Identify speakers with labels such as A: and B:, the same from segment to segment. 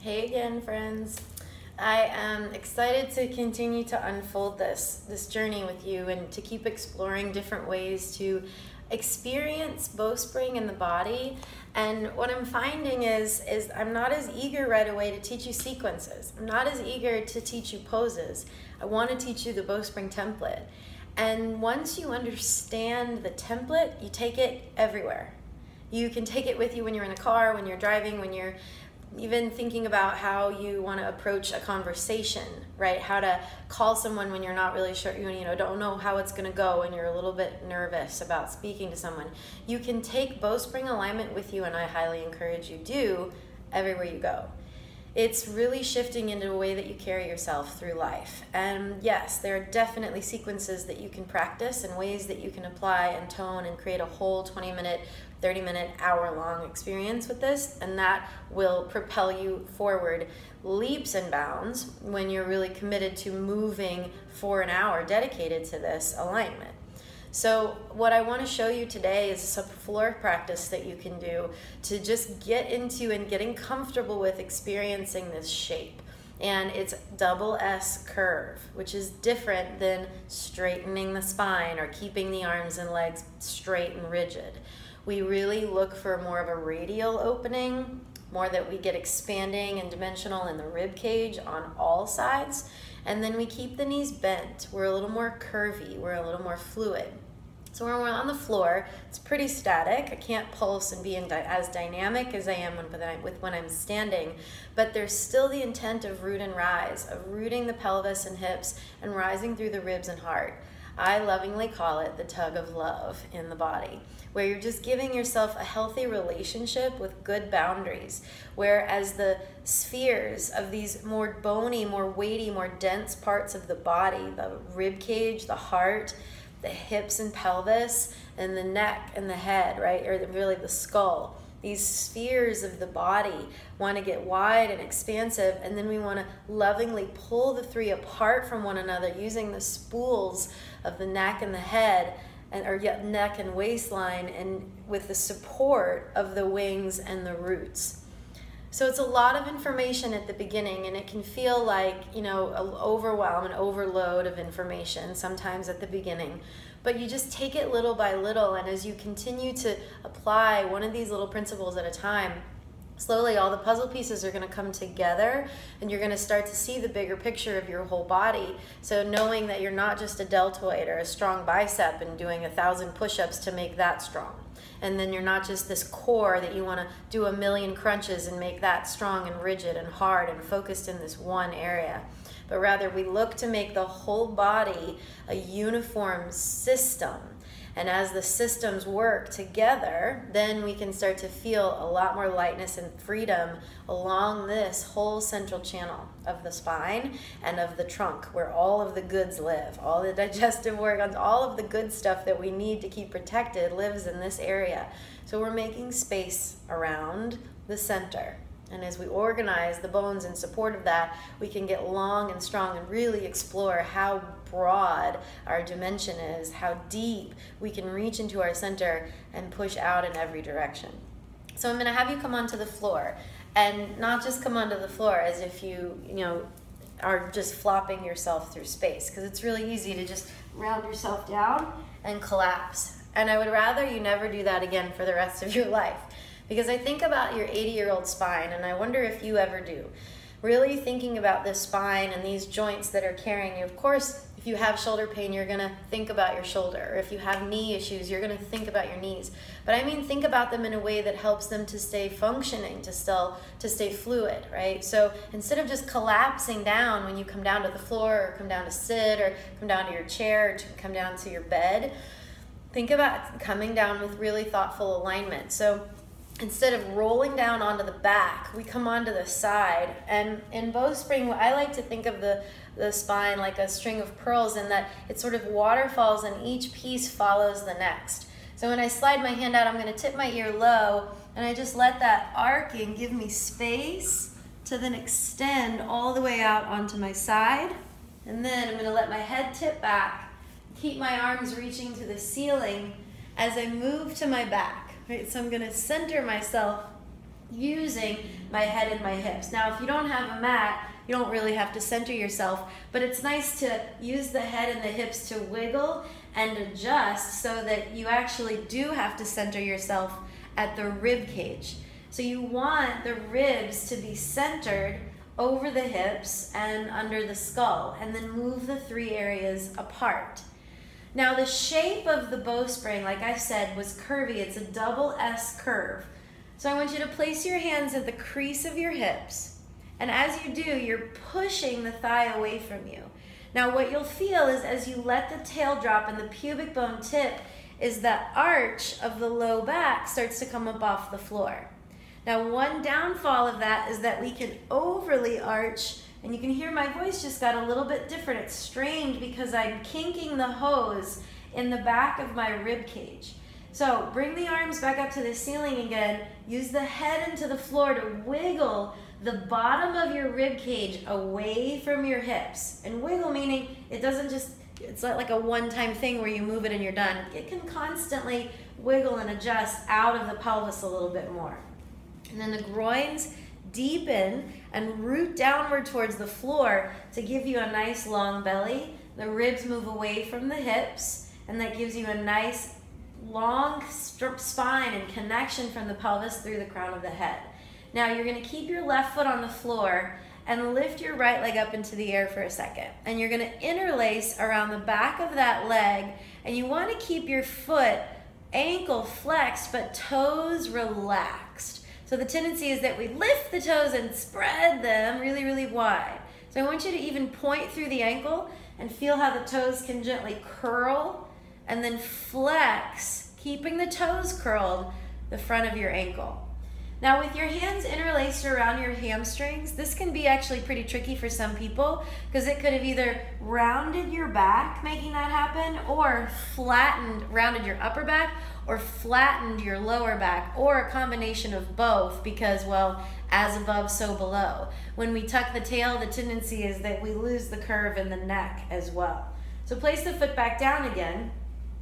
A: Hey again, friends. I am excited to continue to unfold this journey with you and to keep exploring different ways to experience bowspring in the body. And what I'm finding is I'm not as eager right away to teach you sequences. I'm not as eager to teach you poses. I want to teach you the bowspring template. And once you understand the template, you take it everywhere. You can take it with you when you're in a car, when you're driving, when you're even thinking about how you want to approach a conversation, right? How to call someone when you're not really sure, don't know how it's going to go and you're a little bit nervous about speaking to someone. You can take bowspring alignment with you, and I highly encourage you do, everywhere you go. It's really shifting into a way that you carry yourself through life. And yes, there are definitely sequences that you can practice and ways that you can apply and tone and create a whole 20-minute, 30-minute, hour-long experience with this, and that will propel you forward leaps and bounds when you're really committed to moving for an hour dedicated to this alignment. So what I want to show you today is a floor practice that you can do to just get into and getting comfortable with experiencing this shape. And it's double S curve, which is different than straightening the spine or keeping the arms and legs straight and rigid. We really look for more of a radial opening, more that we get expanding and dimensional in the rib cage on all sides. And then we keep the knees bent. We're a little more curvy. We're a little more fluid. So when we're on the floor, it's pretty static. I can't pulse and be as dynamic as I am when I'm standing, but there's still the intent of root and rise, of rooting the pelvis and hips and rising through the ribs and heart. I lovingly call it the tug of love in the body, where you're just giving yourself a healthy relationship with good boundaries, whereas the spheres of these more bony, more weighty, more dense parts of the body, the rib cage, the heart, the hips and pelvis, and the neck and the head, right, or really the skull. These spheres of the body want to get wide and expansive, and then we want to lovingly pull the three apart from one another using the spools of the neck and the head, or neck and waistline, and with the support of the wings and the roots. So it's a lot of information at the beginning, and it can feel like, an overwhelm, an overload of information sometimes at the beginning. But you just take it little by little, and as you continue to apply one of these little principles at a time, slowly all the puzzle pieces are going to come together, and you're going to start to see the bigger picture of your whole body. So knowing that you're not just a deltoid or a strong bicep and doing 1,000 push-ups to make that strong. And then you're not just this core that you want to do 1,000,000 crunches and make that strong and rigid and hard and focused in this one area. But rather we look to make the whole body a uniform system. And as the systems work together, then we can start to feel a lot more lightness and freedom along this whole central channel of the spine and of the trunk, where all of the goods live. All the digestive organs, all of the good stuff that we need to keep protected lives in this area. So we're making space around the center. And as we organize the bones in support of that, we can get long and strong and really explore how broad our dimension is, how deep we can reach into our center and push out in every direction. So I'm going to have you come onto the floor, and not just come onto the floor as if you are just flopping yourself through space, because it's really easy to just round yourself down and collapse. And I would rather you never do that again for the rest of your life. Because I think about your 80-year-old spine, and I wonder if you ever do. Really thinking about this spine and these joints that are carrying you. Of course, if you have shoulder pain, you're going to think about your shoulder. Or if you have knee issues, you're going to think about your knees. But I mean, think about them in a way that helps them to stay functioning, to stay fluid, right? So instead of just collapsing down when you come down to the floor, or come down to sit, or come down to your chair, or to come down to your bed, think about coming down with really thoughtful alignment. So instead of rolling down onto the back, we come onto the side. And in bowspring, I like to think of the spine like a string of pearls, in that it sort of waterfalls and each piece follows the next. So when I slide my hand out, I'm going to tip my ear low, and I just let that arcing give me space to then extend all the way out onto my side. And then I'm going to let my head tip back, keep my arms reaching to the ceiling as I move to my back. Right, so I'm going to center myself using my head and my hips. Now, if you don't have a mat, you don't really have to center yourself, but it's nice to use the head and the hips to wiggle and adjust so that you actually do have to center yourself at the rib cage. So you want the ribs to be centered over the hips and under the skull, and then move the 3 areas apart. Now the shape of the bowspring, like I said, was curvy. It's a double S curve. So I want you to place your hands at the crease of your hips, and as you do, you're pushing the thigh away from you. Now what you'll feel is as you let the tail drop and the pubic bone tip is the arch of the low back starts to come up off the floor. Now one downfall of that is that we can overly arch, and you can hear my voice just got a little bit different. It's strained because I'm kinking the hose in the back of my rib cage. So bring the arms back up to the ceiling again. Use the head into the floor to wiggle the bottom of your rib cage away from your hips. And wiggle meaning it doesn't just, it's not like a one-time thing where you move it and you're done. It can constantly wiggle and adjust out of the pelvis a little bit more. And then the groins deepen and root downward towards the floor to give you a nice long belly. The ribs move away from the hips, and that gives you a nice long spine and connection from the pelvis through the crown of the head. Now you're going to keep your left foot on the floor and lift your right leg up into the air for a second. And you're going to interlace around the back of that leg, and you want to keep your foot ankle flexed but toes relaxed. So the tendency is that we lift the toes and spread them really, really wide. So I want you to even point through the ankle and feel how the toes can gently curl and then flex, keeping the toes curled, the front of your ankle. Now with your hands interlaced around your hamstrings, this can be actually pretty tricky for some people because it could have either rounded your back, making that happen, or rounded your upper back, or flattened your lower back, or a combination of both because, well, as above, so below. When we tuck the tail, the tendency is that we lose the curve in the neck as well. So place the foot back down again.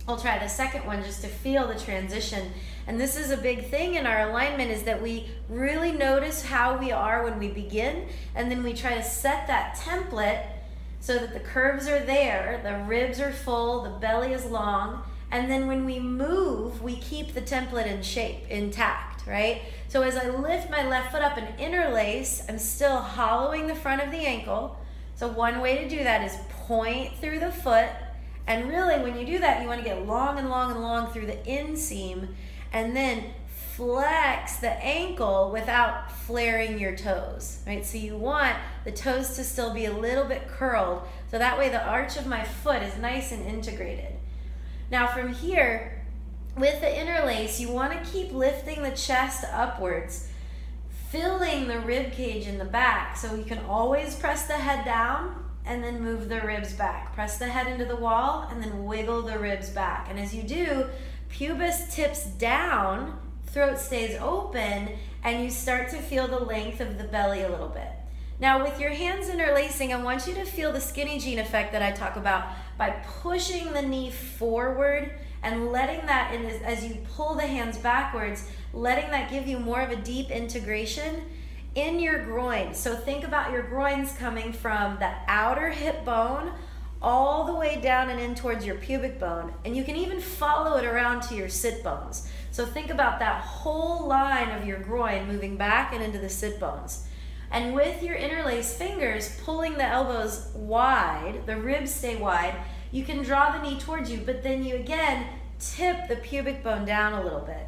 A: I'll try the second one just to feel the transition. And this is a big thing in our alignment, is that we really notice how we are when we begin, and then we try to set that template so that the curves are there, the ribs are full, the belly is long, and then when we move, we keep the template in shape, intact, right? So as I lift my left foot up and interlace, I'm still hollowing the front of the ankle. So one way to do that is point through the foot, and really when you do that, you want to get long and long and long through the inseam, and then flex the ankle without flaring your toes, right? So you want the toes to still be a little bit curled, so that way the arch of my foot is nice and integrated. Now from here, with the interlace, you want to keep lifting the chest upwards, filling the rib cage in the back, so you can always press the head down and then move the ribs back. Press the head into the wall and then wiggle the ribs back. And as you do, pubis tips down, throat stays open, and you start to feel the length of the belly a little bit. Now with your hands interlacing, I want you to feel the skinny jean effect that I talk about by pushing the knee forward and letting that, as you pull the hands backwards, letting that give you more of a deep integration in your groin. So think about your groins coming from the outer hip bone all the way down and in towards your pubic bone, and you can even follow it around to your sit bones. So think about that whole line of your groin moving back and into the sit bones. And with your interlaced fingers, pulling the elbows wide, the ribs stay wide, you can draw the knee towards you, but then you again tip the pubic bone down a little bit.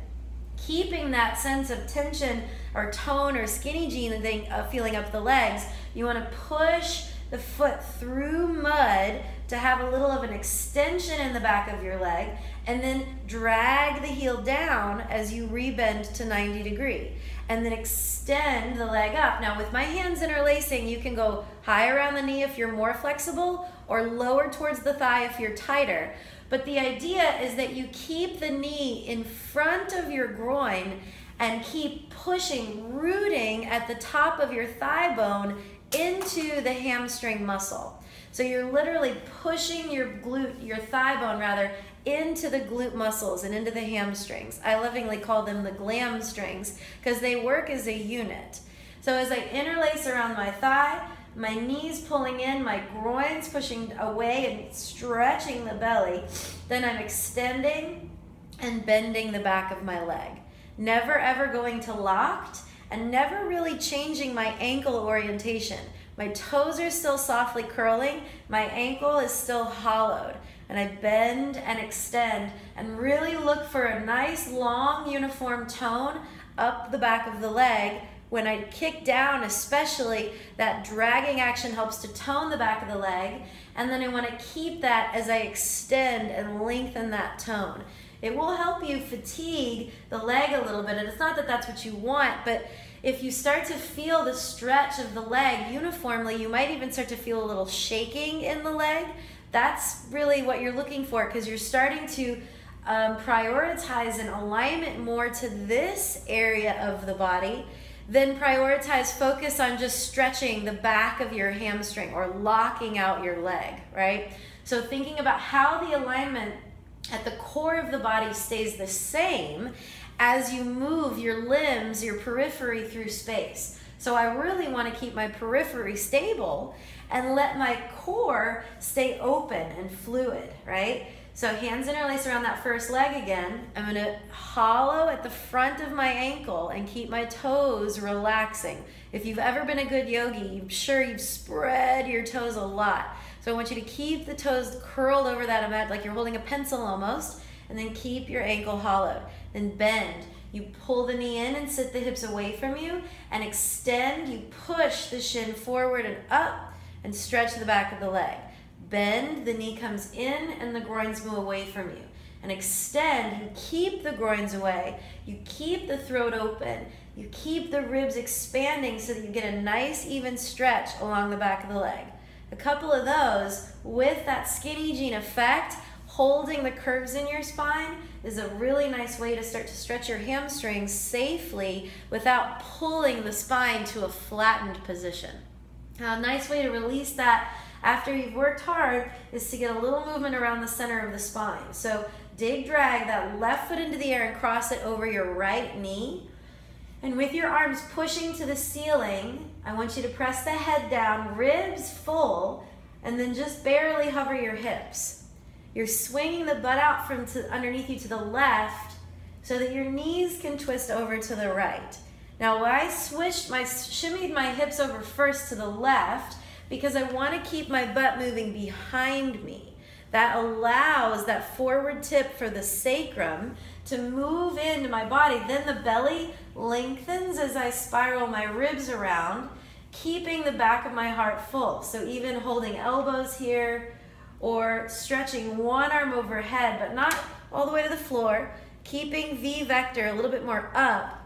A: Keeping that sense of tension or tone or skinny jean thing, feeling up the legs, you want to push the foot through mud to have a little of an extension in the back of your leg, and then drag the heel down as you rebend to 90 degree. And then extend the leg up. Now with my hands interlacing, you can go high around the knee if you're more flexible, or lower towards the thigh if you're tighter. But the idea is that you keep the knee in front of your groin and keep pushing, rooting at the top of your thigh bone into the hamstring muscle. So you're literally pushing your thigh bone rather, into the glute muscles and into the hamstrings. I lovingly call them the glam strings because they work as a unit. So as I interlace around my thigh, my knees pulling in, my groins pushing away and stretching the belly, then I'm extending and bending the back of my leg. Never ever going to locked and never really changing my ankle orientation. My toes are still softly curling, my ankle is still hollowed, and I bend and extend and really look for a nice long uniform tone up the back of the leg. When I kick down especially, that dragging action helps to tone the back of the leg, and then I want to keep that as I extend and lengthen that tone. It will help you fatigue the leg a little bit, and it's not that that's what you want, but if you start to feel the stretch of the leg uniformly, you might even start to feel a little shaking in the leg. That's really what you're looking for, because you're starting to prioritize an alignment more to this area of the body, then prioritize focus on just stretching the back of your hamstring or locking out your leg, right? So thinking about how the alignment at the core of the body stays the same as you move your limbs, your periphery through space. So I really want to keep my periphery stable and let my core stay open and fluid, right? So hands interlace around that first leg again. I'm going to hollow at the front of my ankle and keep my toes relaxing. If you've ever been a good yogi, I'm sure you've spread your toes a lot. So I want you to keep the toes curled over that mat like you're holding a pencil almost, and then keep your ankle hollowed. Then bend. You pull the knee in and sit the hips away from you and extend. You push the shin forward and up and stretch the back of the leg. Bend, the knee comes in and the groins move away from you. And extend, you keep the groins away, you keep the throat open, you keep the ribs expanding so that you get a nice even stretch along the back of the leg. A couple of those with that skinny jean effect, holding the curves in your spine, is a really nice way to start to stretch your hamstrings safely without pulling the spine to a flattened position. Now, a nice way to release that after you've worked hard is to get a little movement around the center of the spine. So drag that left foot into the air and cross it over your right knee. And with your arms pushing to the ceiling, I want you to press the head down, ribs full, and then just barely hover your hips. You're swinging the butt out from underneath you to the left so that your knees can twist over to the right. Now I shimmied my hips over first to the left because I want to keep my butt moving behind me. That allows that forward tip for the sacrum to move into my body. Then the belly lengthens as I spiral my ribs around, keeping the back of my heart full. So even holding elbows here or stretching one arm overhead, but not all the way to the floor, keeping V vector a little bit more up.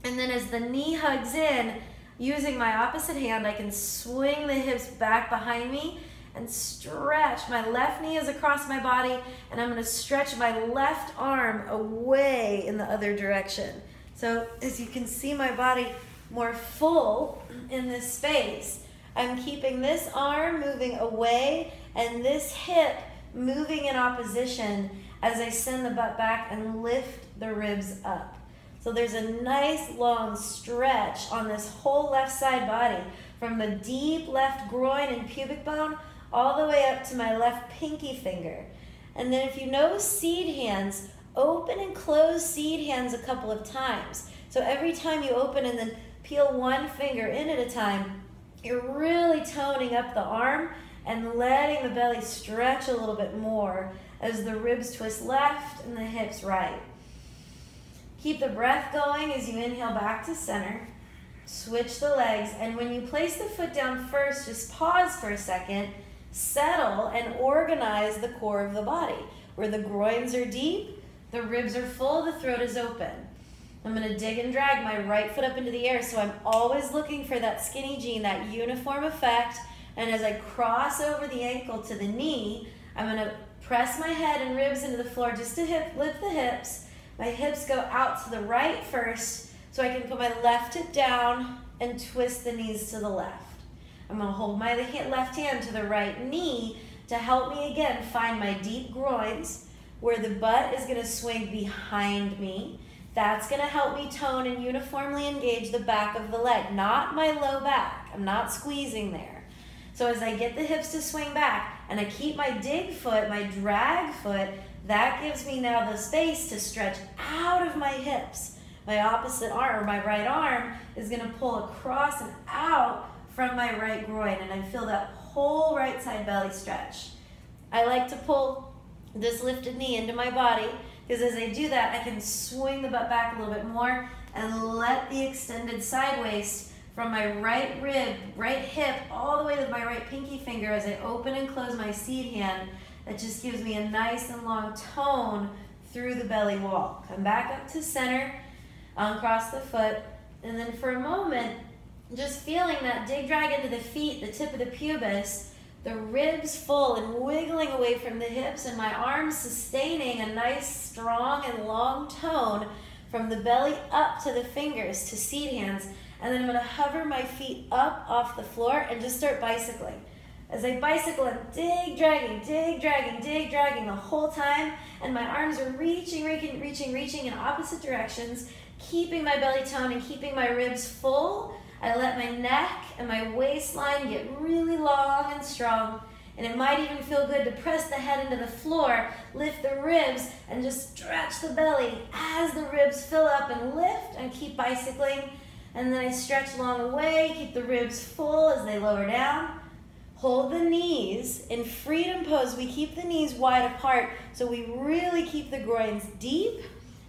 A: And then as the knee hugs in, using my opposite hand, I can swing the hips back behind me and stretch. My left knee is across my body, and I'm going to stretch my left arm away in the other direction. So as you can see my body more full in this space, I'm keeping this arm moving away and this hip moving in opposition as I send the butt back and lift the ribs up. So there's a nice long stretch on this whole left side body from the deep left groin and pubic bone all the way up to my left pinky finger. And then if you know seed hands, open and close seed hands a couple of times. So every time you open and then peel one finger in at a time, you're really toning up the arm and letting the belly stretch a little bit more as the ribs twist left and the hips right. Keep the breath going as you inhale back to center. Switch the legs, and when you place the foot down first, just pause for a second, settle, and organize the core of the body. Where the groins are deep, the ribs are full, the throat is open. I'm going to dig and drag my right foot up into the air, so I'm always looking for that skinny jean, that uniform effect, and as I cross over the ankle to the knee, I'm going to press my head and ribs into the floor just to lift the hips. My hips go out to the right first, so I can put my left hip down and twist the knees to the left.
B: I'm gonna hold my left hand to the right knee to help me again find my deep groins where the butt is gonna swing behind me. That's gonna help me tone and uniformly engage the back of the leg, not my low back. I'm not squeezing there. So as I get the hips to swing back and I keep my dig foot, my drag foot, that gives me now the space to stretch out of my hips. My opposite arm, or my right arm, is gonna pull across and out from my right groin, and I feel that whole right side belly stretch. I like to pull this lifted knee into my body, because as I do that, I can swing the butt back a little bit more and let the extended side waist from my right rib, right hip, all the way to my right pinky finger as I open and close my seed hand. That just gives me a nice and long tone through the belly wall. Come back up to center, uncross the foot, and then for a moment, just feeling that dig drag into the feet, the tip of the pubis, the ribs full and wiggling away from the hips, and my arms sustaining a nice, strong, and long tone from the belly up to the fingers to seed hands. And then I'm gonna hover my feet up off the floor and just start bicycling. As I bicycle, I'm dig dragging, dig dragging, dig dragging the whole time, and my arms are reaching in opposite directions, keeping my belly tone and keeping my ribs full. I let my neck and my waistline get really long and strong, and it might even feel good to press the head into the floor, lift the ribs, and just stretch the belly as the ribs fill up and lift, and keep bicycling. And then I stretch along the way, keep the ribs full as they lower down. Hold the knees. In freedom pose, we keep the knees wide apart, so we really keep the groins deep,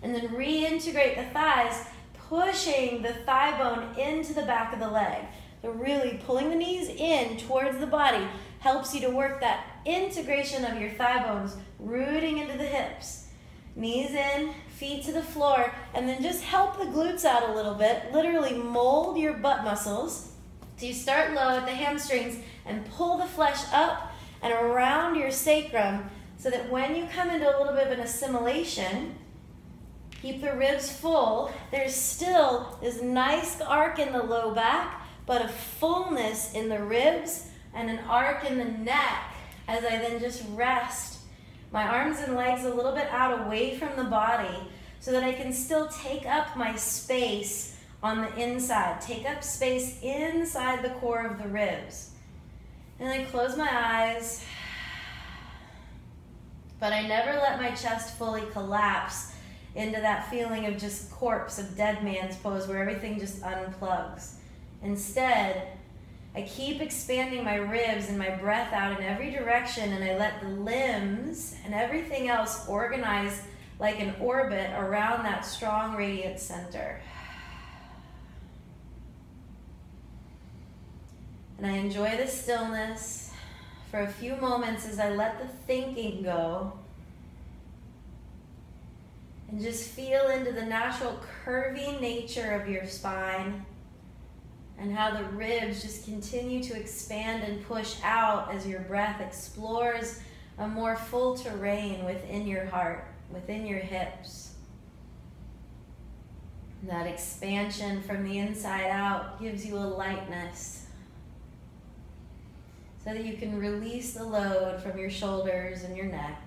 B: and then reintegrate the thighs, pushing the thigh bone into the back of the leg. So really pulling the knees in towards the body helps you to work that integration of your thigh bones, rooting into the hips. Knees in, feet to the floor, and then just help the glutes out a little bit. Literally mold your butt muscles. So you start low at the hamstrings and pull the flesh up and around your sacrum so that when you come into a little bit of an assimilation, keep the ribs full. There's still this nice arc in the low back, but a fullness in the ribs and an arc in the neck as I then just rest my arms and legs a little bit out away from the body so that I can still take up my space on the inside, take up space inside the core of the ribs. And I close my eyes, but I never let my chest fully collapse into that feeling of just corpse, of dead man's pose where everything just unplugs. Instead, I keep expanding my ribs and my breath out in every direction, and I let the limbs and everything else organize like an orbit around that strong radiant center. And I enjoy the stillness for a few moments as I let the thinking go and just feel into the natural curvy nature of your spine and how the ribs just continue to expand and push out as your breath explores a more full terrain within your heart, within your hips. And that expansion from the inside out gives you a lightness so that you can release the load from your shoulders and your neck.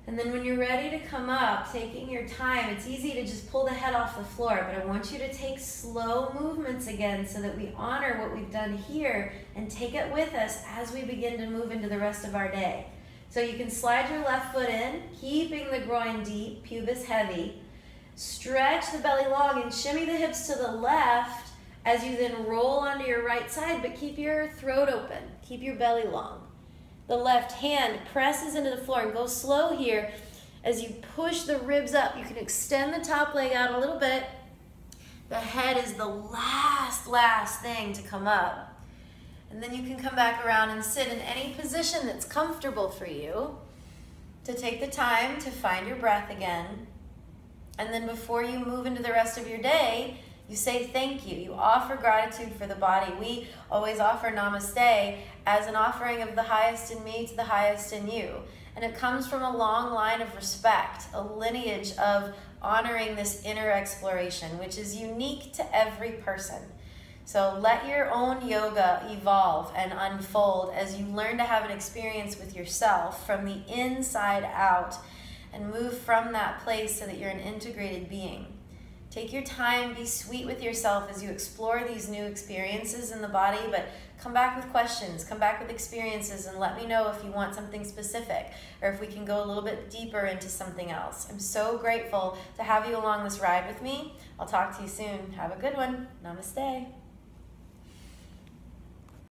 B: And then when you're ready to come up, taking your time, it's easy to just pull the head off the floor, but I want you to take slow movements again so that we honor what we've done here and take it with us as we begin to move into the rest of our day. So you can slide your left foot in, keeping the groin deep, pubis heavy. Stretch the belly long and shimmy the hips to the left as you then roll onto your right side, but keep your throat open, keep your belly long. The left hand presses into the floor and go slow here. As you push the ribs up, you can extend the top leg out a little bit. The head is the last thing to come up. And then you can come back around and sit in any position that's comfortable for you to take the time to find your breath again. And then before you move into the rest of your day, you say thank you. You offer gratitude for the body. We always offer namaste as an offering of the highest in me to the highest in you. And it comes from a long line of respect, a lineage of honoring this inner exploration, which is unique to every person.
A: So let your own yoga evolve and unfold as you learn to have an experience with yourself from the inside out and move from that place so that you're an integrated being. Take your time, be sweet with yourself as you explore these new experiences in the body, but come back with questions, come back with experiences, and let me know if you want something specific or if we can go a little bit deeper into something else. I'm so grateful to have you along this ride with me. I'll talk to you soon. Have a good one. Namaste.